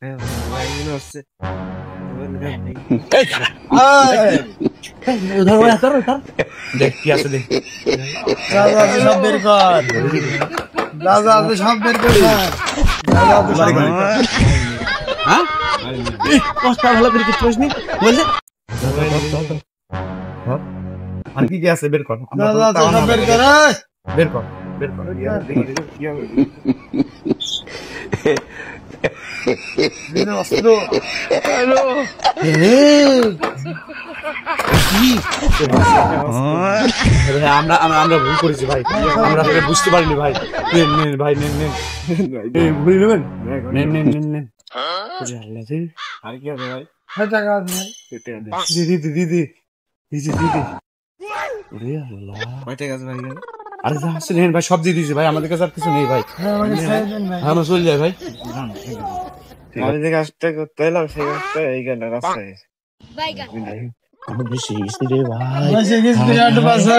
ভাই মনে হচ্ছে এই খারাপ দেখ কি আছে দেখ সব বের কর সব বের কর হ্যাঁ কষ্ট ভালো করে কিছু করিসনি বলছে আর কি কি আছে বের কর সব বের কর বের কর বের কর আমরা আমরা আমরা ভুল করেছি ভাই আমরা বুঝতে পারিনি ভাই নেন নেন ভাই নেন নেন ভুল নেবেন নেন নেন নেন নেন আর কি হবে ভাই টাকা আছে দিদি দিদি দিদি দিদি দিদি ওরে আল্লাহ কয় টাকা আছে ভাই আরে যা আছে নেন ভাই সব দিয়ে দিয়েছি ভাই আমাদের কাছে আর কিছু নেই ভাই হ্যাঁ আমরা চলে যাই ভাই আমি যে কাজটা করতে এলাম সেই কাজটা এই গেল রাস্তায় আমার বেশি রে ভাই বিরাট বাসা